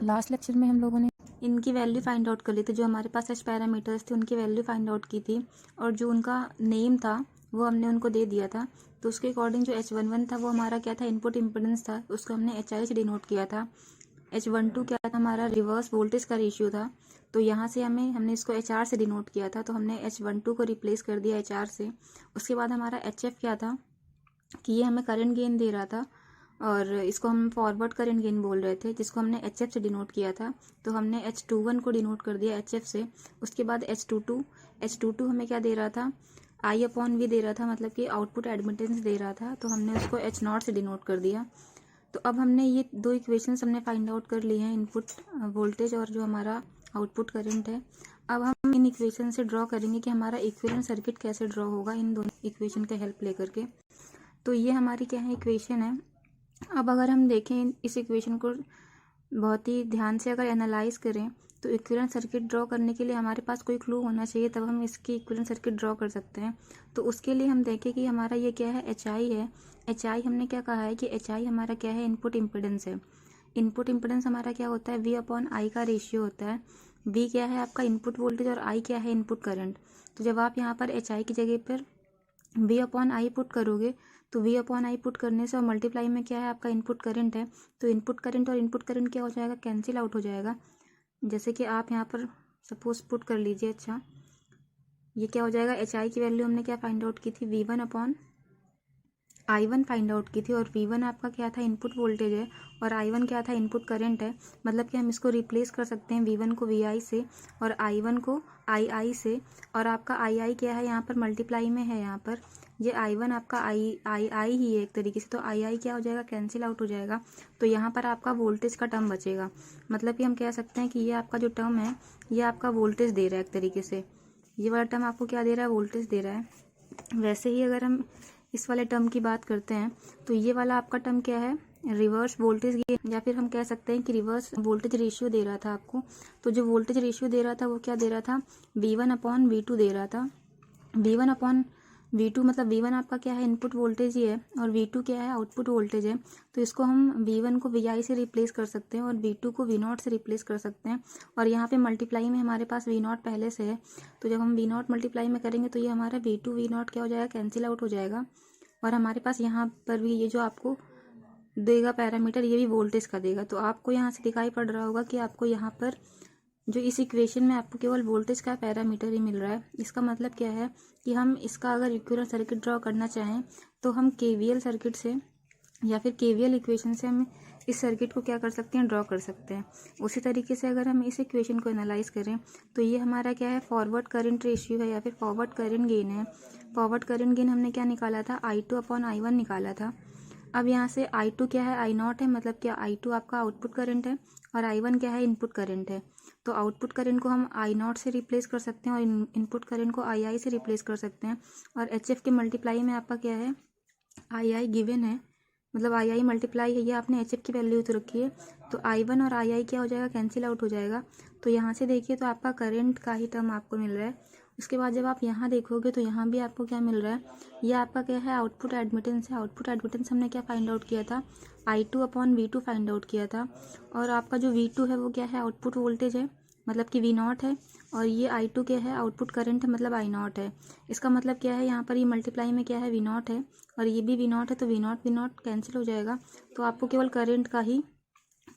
Last lecture में हम लोगों ने इनकी वैल्यू फाइंड आउट कर ली थी। जो हमारे पास एच पैरामीटर्स थे उनकी वैल्यू फाइंड आउट की थी, और जो उनका नेम था वो हमने उनको दे दिया था। तो उसके अकॉर्डिंग जो H11 था वो हमारा क्या था, इनपुट इम्पिडेंस था, उसको हमने HI से डिनोट किया था। H12 क्या था, हमारा रिवर्स वोल्टेज का रेशियो था, तो यहाँ से हमने इसको HR से डिनोट किया था, तो हमने H12 को रिप्लेस कर दिया HR से। उसके बाद हमारा HF क्या था कि ये हमें करंट गेन दे रहा था, और इसको हम फॉरवर्ड करंट गेन बोल रहे थे, जिसको हमने HF से डिनोट किया था, तो हमने H21 को डिनोट कर दिया HF से। उसके बाद H22 हमें क्या दे रहा था, I/V दे रहा था, मतलब कि आउटपुट एडमिटेंस दे रहा था, तो हमने उसको H0 से डिनोट कर दिया। तो अब हमने ये दो इक्वेशंस हमने फाइंड आउट कर ली हैं, इनपुट वोल्टेज और जो हमारा आउटपुट करंट है। अब हम इन इक्वेशन से ड्रॉ करेंगे कि हमारा इक्विवेलेंट सर्किट कैसे ड्रॉ होगा इन दोनों इक्वेशन का हेल्प लेकर के। तो ये हमारी क्या है, इक्वेशन है। अब अगर हम देखें इस इक्वेशन को बहुत ही ध्यान से अगर एनालाइज करें, तो इक्विवेलेंट सर्किट ड्रॉ करने के लिए हमारे पास कोई क्लू होना चाहिए, तब हम इसकी इक्विवेलेंट सर्किट ड्रॉ कर सकते हैं। तो उसके लिए हम देखें कि हमारा ये क्या है, HI है। HI हमने क्या कहा है कि HI हमारा क्या है, इनपुट इम्पिडेंस है। इनपुट इम्पिडेंस हमारा क्या होता है, V/I का रेशियो होता है। V क्या है आपका इनपुट वोल्टेज, और I क्या है इनपुट करंट। तो जब आप यहाँ पर HI की जगह पर V/I पुट करोगे, तो V/I पुट करने से और मल्टीप्लाई में क्या है आपका इनपुट करंट है, तो इनपुट करंट और इनपुट करंट क्या हो जाएगा, कैंसिल आउट हो जाएगा। जैसे कि आप यहाँ पर सपोज पुट कर लीजिए। अच्छा, ये क्या हो जाएगा, HI की वैल्यू हमने क्या फाइंड आउट की थी, V1/I1 फाइंड आउट की थी, और V1 आपका क्या था, इनपुट वोल्टेज है, और I1 क्या था, इनपुट करंट है। मतलब कि हम इसको रिप्लेस कर सकते हैं, V1 को VI से और I1 को II से, और आपका II क्या है, यहाँ पर मल्टीप्लाई में है, यहाँ पर ये I1 आपका II ही है एक तरीके से, तो II क्या हो जाएगा, कैंसिल आउट हो जाएगा। तो यहाँ पर आपका वोल्टेज का टर्म बचेगा। मतलब कि हम कह सकते हैं कि ये आपका जो टर्म है, ये आपका वोल्टेज दे रहा है एक तरीके से। ये वाला टर्म आपको क्या दे रहा है, वोल्टेज दे रहा है। वैसे ही अगर हम इस वाले टर्म की बात करते हैं, तो ये वाला आपका टर्म क्या है, रिवर्स वोल्टेज गेन, या फिर हम कह सकते हैं कि रिवर्स वोल्टेज रेशियो दे रहा था आपको। तो जो वोल्टेज रेशियो दे रहा था वो क्या दे रहा था, V1/V2 दे रहा था। V1/V2 मतलब V1 आपका क्या है, इनपुट वोल्टेज ही है, और V2 क्या है, आउटपुट वोल्टेज है। तो इसको हम V1 को VI से रिप्लेस कर सकते हैं, और V2 को V0 से रिप्लेस कर सकते हैं। और यहाँ पे मल्टीप्लाई में हमारे पास V0 पहले से है, तो जब हम V0 मल्टीप्लाई में करेंगे तो ये हमारा V2 V0 क्या हो जाएगा, कैंसिल आउट हो जाएगा। और हमारे पास यहाँ पर भी ये जो आपको देगा पैरामीटर, ये भी वोल्टेज का देगा। तो आपको यहाँ से दिखाई पड़ रहा होगा कि आपको यहाँ पर जो इस इक्वेशन में आपको केवल वोल्टेज का पैरामीटर ही मिल रहा है। इसका मतलब क्या है कि हम इसका अगर इक्विवेलेंट सर्किट ड्रॉ करना चाहें, तो हम KVL सर्किट से या फिर KVL इक्वेशन से हम इस सर्किट को क्या कर सकते हैं, ड्रॉ कर सकते हैं। उसी तरीके से अगर हम इस इक्वेशन को एनालाइज करें, तो ये हमारा क्या है, फॉरवर्ड करंट रेशियो है, या फिर फॉरवर्ड करंट गेन है। फॉरवर्ड करंट गेन हमने क्या निकाला था, I2/I1 निकाला था। अब यहाँ से I2 क्या है, I0 है, मतलब क्या I2 आपका आउटपुट करंट है, और I1 क्या है, इनपुट करंट है। तो आउटपुट करंट को हम I0 से रिप्लेस कर सकते हैं, और इनपुट करंट को II से रिप्लेस कर सकते हैं। और HF के मल्टीप्लाई में आपका क्या है, II गिवन है, मतलब II मल्टीप्लाई है, ये आपने HF की वैल्यू तो रखी है। तो I1 और II क्या हो जाएगा, कैंसिल आउट हो जाएगा। तो यहाँ से देखिए तो आपका करंट का ही टर्म आपको मिल रहा है। उसके बाद जब आप यहाँ देखोगे तो यहाँ भी आपको क्या मिल रहा है, ये आपका क्या है, आउटपुट एडमिटेंस है। आउटपुट एडमिटेंस हमने क्या फाइंड आउट किया था, I2/V2 फाइंड आउट किया था। और आपका जो V2 है वो क्या है, आउटपुट वोल्टेज है, मतलब कि V0 है, और ये I2 क्या है, आउटपुट करंट है, मतलब I0 है। इसका मतलब क्या है, यहाँ पर ये मल्टीप्लाई में क्या है, V0 है, और ये भी V0 है, तो V0 कैंसिल हो जाएगा। तो आपको केवल करंट का ही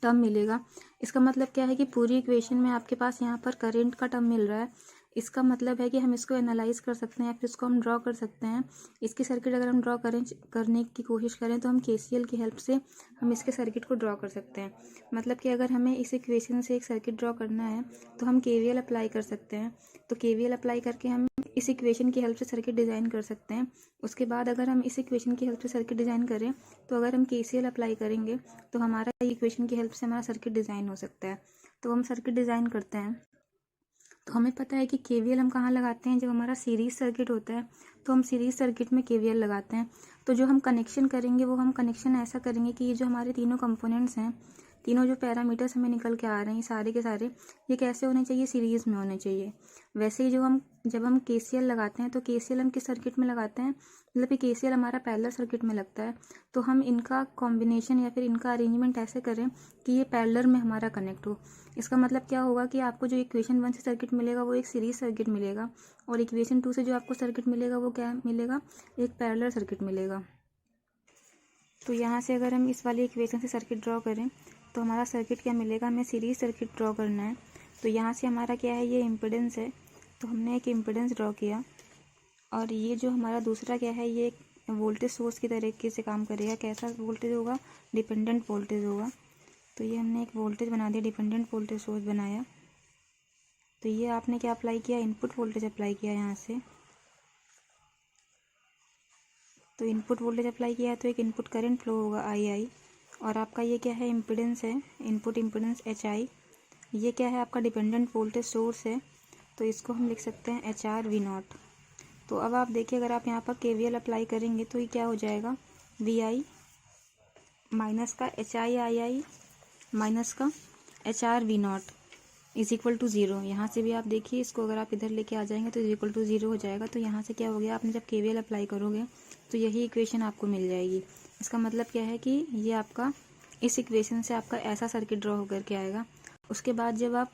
टर्म मिलेगा। इसका मतलब क्या है कि पूरी इक्वेशन में आपके पास यहाँ पर करंट का टर्म मिल रहा है। इसका मतलब है कि हम इसको एनालाइज कर सकते हैं, या फिर इसको हम ड्रॉ कर सकते हैं। इसकी सर्किट अगर हम ड्रॉ करने की कोशिश करें, तो हम KCL की हेल्प से हम इसके सर्किट को ड्रॉ कर सकते हैं। मतलब कि अगर हमें इस इक्वेशन से एक सर्किट ड्रॉ करना है, तो हम KVL अप्लाई कर सकते हैं। तो KVL अप्लाई करके हम इस इक्वेशन की हेल्प से सर्किट डिज़ाइन कर सकते हैं। उसके बाद अगर हम इस इक्वेशन की हेल्प से सर्किट डिज़ाइन करें, तो अगर हम KCL अप्लाई करेंगे, तो हमारा इक्वेशन की हेल्प से हमारा सर्किट डिज़ाइन हो सकता है। तो हम सर्किट डिज़ाइन करते हैं, तो हमें पता है कि KVL हम कहाँ लगाते हैं, जब हमारा सीरीज सर्किट होता है, तो हम सीरीज सर्किट में KVL लगाते हैं। तो जो हम कनेक्शन करेंगे वो हम कनेक्शन ऐसा करेंगे कि ये जो हमारे तीनों कंपोनेंट्स हैं, तीनों जो पैरामीटर्स हमें निकल के आ रहे हैं सारे के सारे, ये कैसे होने चाहिए, सीरीज़ में होने चाहिए। वैसे ही जब हम KCL लगाते हैं तो KCL हम किस सर्किट में लगाते हैं, मतलब कि KCL हमारा पैरेलल सर्किट में लगता है, तो हम इनका कॉम्बिनेशन या फिर इनका अरेंजमेंट ऐसे करें कि ये पैरेलल में हमारा कनेक्ट हो। इसका मतलब क्या होगा कि आपको जो इक्वेशन 1 से सर्किट मिलेगा वो एक सीरीज सर्किट मिलेगा, और इक्वेशन 2 से जो आपको सर्किट मिलेगा वो क्या मिलेगा, एक पैरेलल सर्किट मिलेगा। तो यहाँ से अगर हम इस वाली इक्वेशन से सर्किट ड्रॉ करें तो हमारा सर्किट क्या मिलेगा, हमें सीरीज सर्किट ड्रॉ करना है। तो यहाँ से हमारा क्या है, ये इम्पिडेंस है, तो हमने एक इम्पिडेंस ड्रॉ किया, और ये जो हमारा दूसरा क्या है, ये एक वोल्टेज सोर्स की तरीके से काम करेगा। कैसा वोल्टेज होगा, डिपेंडेंट वोल्टेज होगा। तो ये हमने एक वोल्टेज बना दिया, डिपेंडेंट वोल्टेज सोर्स बनाया। तो ये आपने क्या अप्लाई किया, इनपुट वोल्टेज अप्लाई किया यहाँ से। तो इनपुट वोल्टेज अप्लाई किया है तो एक इनपुट करंट फ्लो होगा II, और आपका ये क्या है, इम्पिडेंस है, इनपुट इम्पिडेंस HI। ये क्या है, आपका डिपेंडेंट वोल्टेज सोर्स है, तो इसको हम लिख सकते हैं HR V0। तो अब आप देखिए, अगर आप यहाँ पर KVL अप्लाई करेंगे तो ये क्या हो जाएगा, VI माइनस का HI माइनस का HR V0 is equal to 0। यहाँ से भी आप देखिए, इसको अगर आप इधर लेके आ जाएंगे तो इज इक्वल टू 0 हो जाएगा। तो यहाँ से क्या हो गया, आपने जब KVL अप्लाई करोगे तो यही इक्वेशन आपको मिल जाएगी। इसका मतलब क्या है कि ये आपका इस इक्वेशन से आपका ऐसा सर्किट ड्रॉ होकर के आएगा। उसके बाद जब आप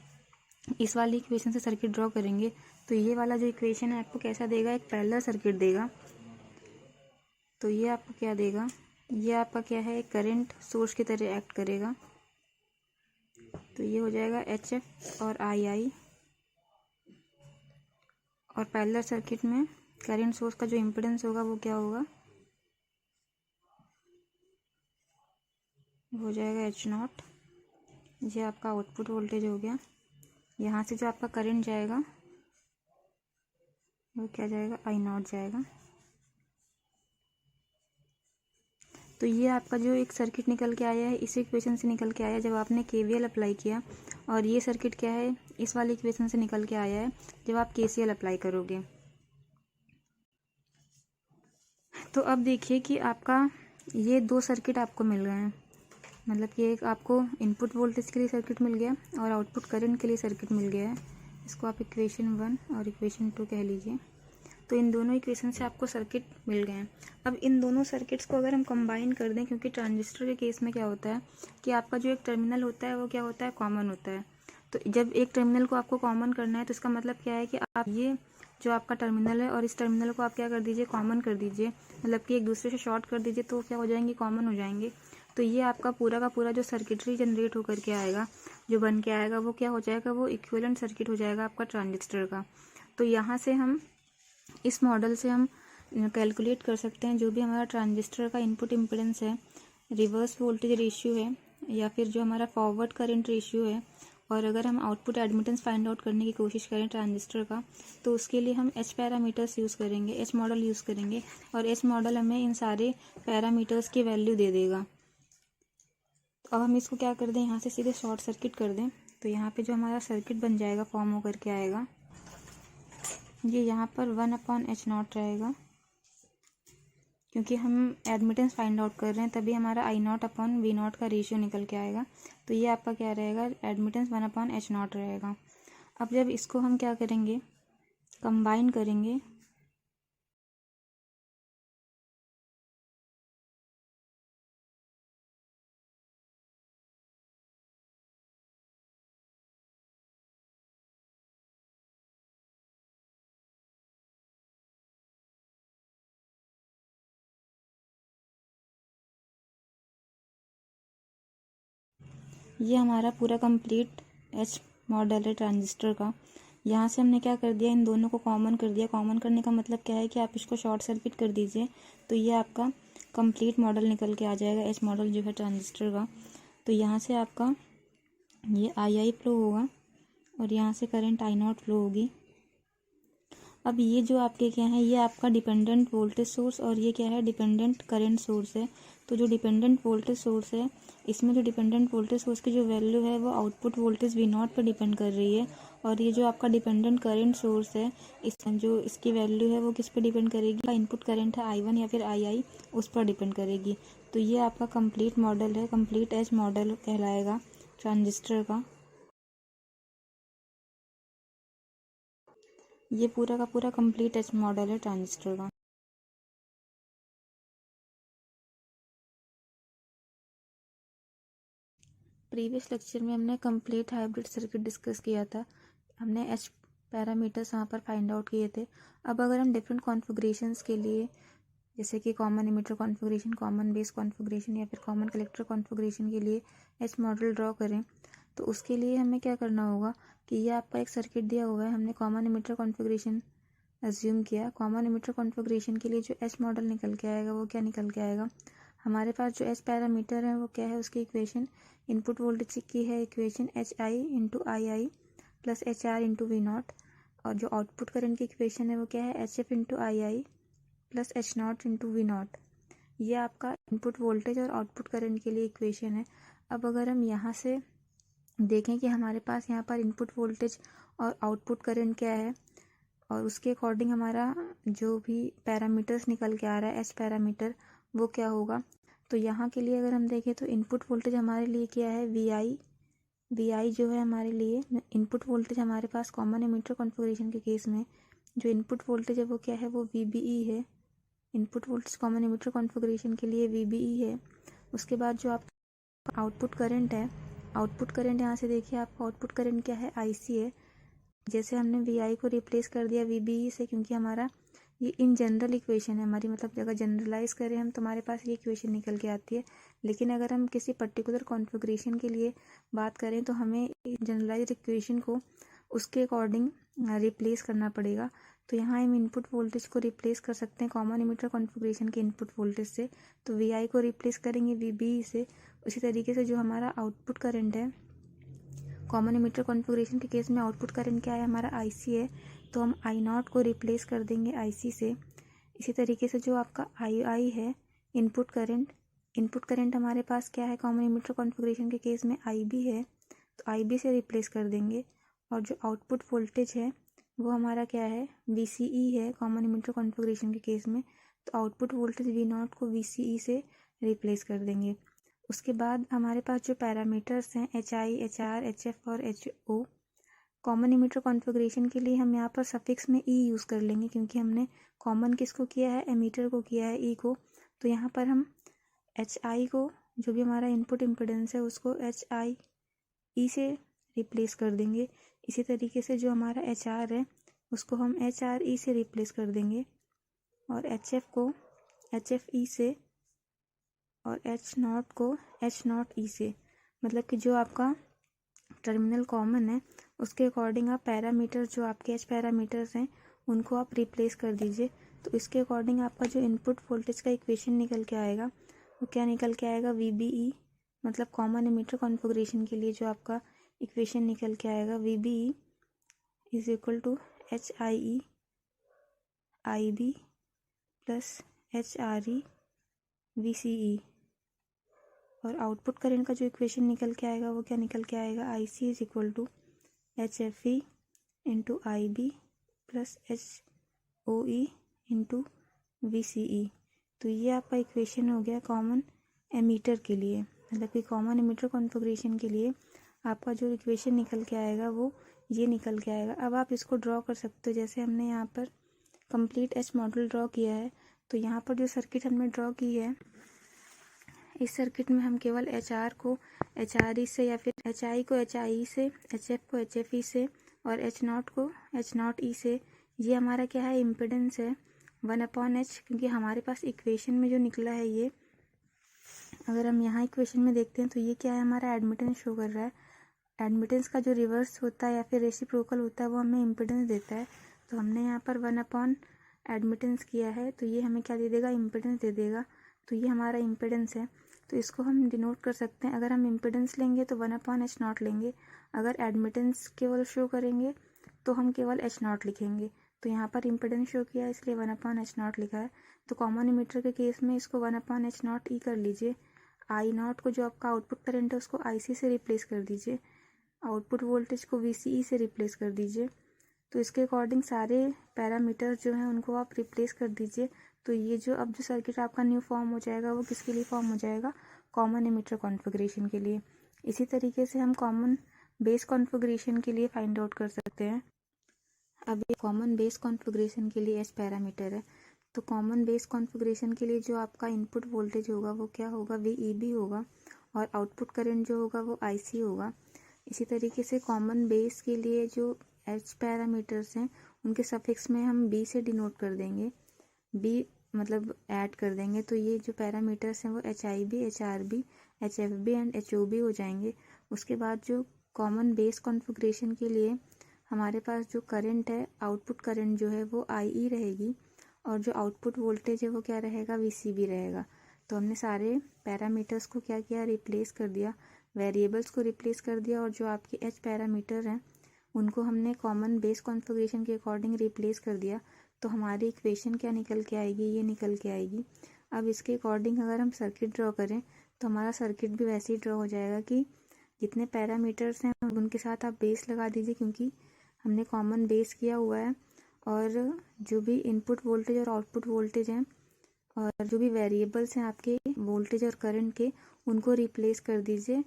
इस वाली इक्वेशन से सर्किट ड्रॉ करेंगे तो ये वाला जो इक्वेशन है आपको कैसा देगा, एक पैरेलल सर्किट देगा। तो ये आपको क्या देगा, ये आपका क्या है, एक करंट सोर्स की तरह एक्ट करेगा। तो ये हो जाएगा HF और II, और पैरेलल सर्किट में करंट सोर्स का जो इम्पिडेंस होगा वो क्या होगा, हो जाएगा H0। ये आपका आउटपुट वोल्टेज हो गया। यहाँ से जो आपका करंट जाएगा वो क्या जाएगा, I0 जाएगा। तो ये आपका जो एक सर्किट निकल के आया है, इस इक्वेशन से निकल के आया जब आपने KVL अप्लाई किया, और ये सर्किट क्या है, इस वाली इक्वेशन से निकल के आया है जब आप KCL अप्लाई करोगे। तो अब देखिए कि आपका ये दो सर्किट आपको मिल गए हैं, मतलब कि एक आपको इनपुट वोल्टेज के लिए सर्किट मिल गया और आउटपुट करंट के लिए सर्किट मिल गया है। इसको आप इक्वेशन 1 और इक्वेशन 2 कह लीजिए। तो इन दोनों इक्वेशन से आपको सर्किट मिल गए हैं। अब इन दोनों सर्किट्स को अगर हम कंबाइन कर दें, क्योंकि ट्रांजिस्टर के केस में क्या होता है कि आपका जो एक टर्मिनल होता है वो क्या होता है, कॉमन होता है। तो जब एक टर्मिनल को आपको कॉमन करना है तो इसका मतलब क्या है कि आप ये जो आपका टर्मिनल है और इस टर्मिनल को आप क्या कर दीजिए, कॉमन कर दीजिए, मतलब कि एक दूसरे से शॉर्ट कर दीजिए, तो क्या हो जाएंगे, कॉमन हो जाएंगे। तो ये आपका पूरा का पूरा जो सर्किटरी जनरेट होकर के आएगा, जो बन के आएगा, वो क्या हो जाएगा, वो इक्विवेलेंट सर्किट हो जाएगा आपका ट्रांजिस्टर का। तो यहाँ से हम इस मॉडल से हम कैलकुलेट कर सकते हैं जो भी हमारा ट्रांजिस्टर का इनपुट इम्पिडेंस है, रिवर्स वोल्टेज रेशियो है, या फिर जो हमारा फॉरवर्ड करंट रेशियो है, और अगर हम आउटपुट एडमिटेंस फाइंड आउट करने की कोशिश करें ट्रांजिस्टर का, तो उसके लिए हम H पैरामीटर्स यूज़ करेंगे, H मॉडल यूज़ करेंगे, और H मॉडल हमें इन सारे पैरामीटर्स की वैल्यू दे देगा। अब हम इसको क्या कर दें, यहाँ से सीधे शॉर्ट सर्किट कर दें। तो यहाँ पे जो हमारा सर्किट बन जाएगा, फॉर्म होकर के आएगा, ये यहाँ पर 1/H0 रहेगा, क्योंकि हम एडमिटेंस फाइंड आउट कर रहे हैं, तभी हमारा I0/V0 का रेशियो निकल के आएगा। तो ये आपका क्या रहेगा, एडमिटेंस 1/H0 रहेगा। अब जब इसको हम क्या करेंगे, कंबाइन करेंगे, ये हमारा पूरा कंप्लीट H मॉडल है ट्रांजिस्टर का। यहाँ से हमने क्या कर दिया, इन दोनों को कॉमन कर दिया। कॉमन करने का मतलब क्या है कि आप इसको शॉर्ट सर्किट कर दीजिए, तो ये आपका कंप्लीट मॉडल निकल के आ जाएगा, H मॉडल जो है ट्रांजिस्टर का। तो यहाँ से आपका ये II फ्लो होगा और यहाँ से करंट I0 फ्लो होगी। अब ये जो आपके क्या है, ये आपका डिपेंडेंट वोल्टेज सोर्स और ये क्या है, डिपेंडेंट करंट सोर्स है। तो जो डिपेंडेंट वोल्टेज सोर्स है, इसमें जो डिपेंडेंट वोल्टेज सोर्स की जो वैल्यू है वो आउटपुट वोल्टेज V0 पर डिपेंड कर रही है, और ये जो आपका डिपेंडेंट करंट सोर्स है, इस जो इसकी वैल्यू है वो किस पर डिपेंड करेगी, इनपुट करंट है I1 या फिर II, उस पर डिपेंड करेगी। तो ये आपका कंप्लीट मॉडल है, कंप्लीट एज मॉडल कहलाएगा ट्रांजिस्टर का। ये पूरा का पूरा कंप्लीट एज मॉडल है ट्रांजिस्टर का। प्रीवियस लेक्चर में हमने कंप्लीट हाइब्रिड सर्किट डिस्कस किया था। हमने एच पैरामीटर्स वहाँ पर फाइंड आउट किए थे। अब अगर हम डिफरेंट कॉन्फ़िगरेशंस के लिए, जैसे कि common emitter configuration, common base configuration या फिर कॉमन कलेक्टर कॉन्फ़िगरेशन के लिए एच मॉडल ड्रॉ करें, तो उसके लिए हमें क्या करना होगा कि ये आपका एक सर्किट दिया हुआ है। हमने कॉमन इमिटर कॉन्फ़िगरेशन अज्यूम किया। कॉमन इमिटर कॉन्फ़िगरेशन के लिए जो एच मॉडल निकल के आएगा वो क्या निकल के आएगा, हमारे पास जो एच पैरामीटर है वो क्या है, उसकी इक्वेशन इनपुट वोल्टेज की है equation H I into I I plus H R into V nought, और जो आउटपुट करंट की इक्वेशन है वो क्या है, H F into I I plus H nought into V nought. ये आपका इनपुट वोल्टेज और आउटपुट करंट के लिए इक्वेशन है। अब अगर हम यहाँ से देखें कि हमारे पास यहाँ पर इनपुट वोल्टेज और आउटपुट करंट क्या है, और उसके अकॉर्डिंग हमारा जो भी पैरामीटर्स निकल के आ रहा है एच पैरामीटर, वो क्या होगा। तो यहाँ के लिए अगर हम देखें तो इनपुट वोल्टेज हमारे लिए क्या है, वी आई जो है हमारे लिए इनपुट वोल्टेज, हमारे पास कॉमन एमिटर कॉन्फ़िगरेशन के केस में जो इनपुट वोल्टेज है वो क्या है, वो वीबीई है। Input voltage common emitter configuration के लिए वीबीई है। उसके बाद जो आपका आउटपुट करंट है, आउटपुट करंट यहाँ से देखिए आपका आउटपुट करंट क्या है, आईसी है। जैसे हमने वी आई को रिप्लेस कर दिया वीबीई से, क्योंकि हमारा ये इन जनरल इक्वेशन है हमारी, मतलब अगर जनरलाइज करें हम तो हमारे पास ये इक्वेशन निकल के आती है। लेकिन अगर हम किसी पर्टिकुलर कॉन्फ़िगरेशन के लिए बात करें तो हमें जनरलाइज इक्वेशन को उसके अकॉर्डिंग रिप्लेस करना पड़ेगा। तो यहाँ हम इनपुट वोल्टेज को रिप्लेस कर सकते हैं कॉमन इमिटर कॉन्फ़िगरेशन के इनपुट वोल्टेज से, तो वी आई को रिप्लेस करेंगे वीबीई से। उसी तरीके से जो हमारा आउटपुट करंट है कॉमन इमिटर कॉन्फ़िगरेशन के केस में, आउटपुट करंट क्या है हमारा आईसी है, तो हम आई नॉट को रिप्लेस कर देंगे आईसी से। इसी तरीके से जो आपका आई आई है इनपुट करंट, इनपुट करंट हमारे पास क्या है कॉमन इमिटर कॉन्फ़िगरेशन के केस में आई बी है, तो आई बी से रिप्लेस कर देंगे। और जो आउटपुट वोल्टेज है वो हमारा क्या है, वी सी ई है कॉमन इमिटर कॉन्फ़िगरेशन के केस में, तो आउटपुट वोल्टेज वी नॉट को वी सी ई से रिप्लेस कर देंगे। उसके बाद हमारे पास जो पैरामीटर्स हैं H I, H R, H F और H O, common emitter configuration के लिए हम यहाँ पर सफिक्स में ई यूज़ कर लेंगे, क्योंकि हमने कॉमन किसको किया है, एमीटर को किया है, ई को। तो यहाँ पर हम एच आई को, जो भी हमारा इनपुट इम्पिडेंस है उसको एच आई ई से रिप्लेस कर देंगे। इसी तरीके से जो हमारा एच आर है उसको हम एच आर ई से रिप्लेस कर देंगे, और एच एफ को एच एफ ई से, और एच नॉट को एच नॉट ई से। मतलब कि जो आपका टर्मिनल कॉमन है उसके अकॉर्डिंग आप पैरामीटर्स, जो आपके एच पैरामीटर्स हैं उनको आप रिप्लेस कर दीजिए। तो इसके अकॉर्डिंग आपका जो इनपुट वोल्टेज का इक्वेशन निकल के आएगा वो क्या निकल के आएगा, वी बी ई, मतलब कॉमन इमिटर कॉन्फ़िगरेशन के लिए जो आपका इक्वेशन निकल के आएगा V B E is equal to H I E I B plus H R E V C E. और आउटपुट करंट का जो इक्वेशन निकल के आएगा वो क्या निकल के आएगा, I C is equal to H F E into I B plus H O E into V C E. तो ये आपका इक्वेशन हो गया कॉमन एमीटर के लिए, मतलब कि कॉमन एमीटर कॉन्फ़िगरेशन के लिए आपका जो इक्वेशन निकल के आएगा वो ये निकल के आएगा। अब आप इसको ड्रॉ कर सकते हो, जैसे हमने यहाँ पर कंप्लीट एच मॉडल ड्रॉ किया है। तो यहाँ पर जो सर्किट हमने ड्रॉ की है, इस सर्किट में हम केवल एच आर को एच आर ई से, या फिर एच आई को एच आई ई से, एच एफ को एच एफ ई से और एच नॉट को एच नॉट ई से, ये हमारा क्या है, इम्पिडेंस है 1/h। क्योंकि हमारे पास इक्वेशन में जो निकला है ये, अगर हम यहाँ इक्वेशन में देखते हैं तो ये क्या है, हमारा एडमिटेंस शो कर रहा है। एडमिटेंस का जो रिवर्स होता है या फिर रेसिप्रोकल होता है वो हमें इम्पिडेंस देता है। तो हमने यहाँ पर 1/ एडमिटेंस किया है, तो ये हमें क्या दे देगा, इम्पिडेंस दे देगा। तो ये हमारा इम्पिडेंस है, तो इसको हम डिनोट कर सकते हैं। अगर हम इम्पिडेंस लेंगे तो 1/h0 लेंगे, अगर एडमिटेंस केवल शो करेंगे तो हम केवल h0 लिखेंगे। तो यहाँ पर इम्पिडेंस शो किया इसलिए 1/h0 लिखा है। तो कॉमन इमीटर के केस में इसको 1/h0 ई कर लीजिए। आई नॉट को, जो आपका आउटपुट करंट है, उसको आई सी से रिप्लेस कर दीजिए, आउटपुट वोल्टेज को वी सी ई से रिप्लेस कर दीजिए। तो इसके अकॉर्डिंग सारे पैरामीटर्स जो हैं उनको आप रिप्लेस कर दीजिए। तो ये जो अब जो सर्किट आपका न्यू फॉर्म हो जाएगा वो किसके लिए फॉर्म हो जाएगा, कॉमन एमिटर कॉन्फ़िगरेशन के लिए। इसी तरीके से हम कॉमन बेस कॉन्फ़िगरेशन के लिए फाइंड आउट कर सकते हैं। अब ये कॉमन बेस कॉन्फ़िगरेशन के लिए एच पैरामीटर है, तो कॉमन बेस कॉन्फ़िगरेशन के लिए जो आपका इनपुट वोल्टेज होगा वो क्या होगा, VEB होगा, और आउटपुट करंट जो होगा वो IC होगा। इसी तरीके से कॉमन बेस के लिए जो एच पैरामीटर्स हैं उनके सफिक्स में हम B से डिनोट कर देंगे, B मतलब ऐड कर देंगे, तो ये जो पैरामीटर्स हैं वो HIB, HRB, HFB and HOB हो जाएंगे। उसके बाद जो कॉमन बेस कॉन्फ़िगरेशन के लिए हमारे पास जो करंट है, आउटपुट करंट जो है वो IE रहेगी, और जो आउटपुट वोल्टेज है वो क्या रहेगा, VCB रहेगा। तो हमने सारे पैरामीटर्स को क्या किया, रिप्लेस कर दिया, वेरिएबल्स को रिप्लेस कर दिया, और जो आपके एच पैरामीटर हैं उनको हमने कॉमन बेस कॉन्फ़िगरेशन के अकॉर्डिंग रिप्लेस कर दिया। तो हमारी इक्वेशन क्या निकल के आएगी, ये निकल के आएगी। अब इसके अकॉर्डिंग अगर हम सर्किट ड्रॉ करें तो हमारा सर्किट भी वैसे ही ड्रॉ हो जाएगा कि जितने पैरामीटर्स हैं उनके साथ आप बेस लगा दीजिए, क्योंकि हमने कॉमन बेस किया हुआ है, और जो भी इनपुट वोल्टेज और आउटपुट वोल्टेज हैं और जो भी वेरिएबल्स हैं आपके वोल्टेज और करंट के, उनको रिप्लेस कर दीजिए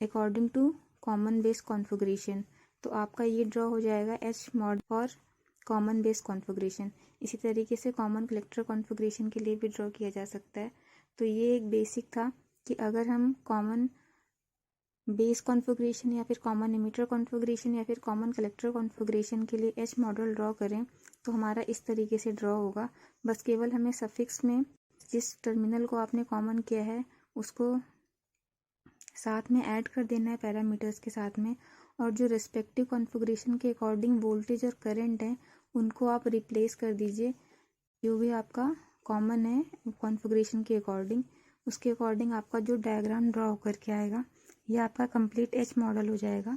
according to common base configuration. तो आपका ये ड्रॉ हो जाएगा H mod for common base configuration. इसी तरीके से कॉमन कलेक्टर कॉन्फ़िगरेशन के लिए भी ड्रॉ किया जा सकता है। तो ये एक बेसिक था कि अगर हम कॉमन बेस कॉन्फ़िगरेशन या फिर कॉमन एमिटर कॉन्फ़िगरेशन या फिर कॉमन कलेक्टर कॉन्फ़िगरेशन के लिए एच मॉडल ड्रॉ करें तो हमारा इस तरीके से ड्रॉ होगा। बस केवल हमें सफिक्स में जिस टर्मिनल को आपने कॉमन किया है उसको साथ में ऐड कर देना है पैरामीटर्स के साथ में, और जो रिस्पेक्टिव कॉन्फ़िगरेशन के अकॉर्डिंग वोल्टेज और करंट है उनको आप रिप्लेस कर दीजिए, जो भी आपका कॉमन है कॉन्फ़िगरेशन के अकॉर्डिंग। उसके अकॉर्डिंग आपका जो डायग्राम ड्रॉ होकर के आएगा ये आपका कंप्लीट एच मॉडल हो जाएगा।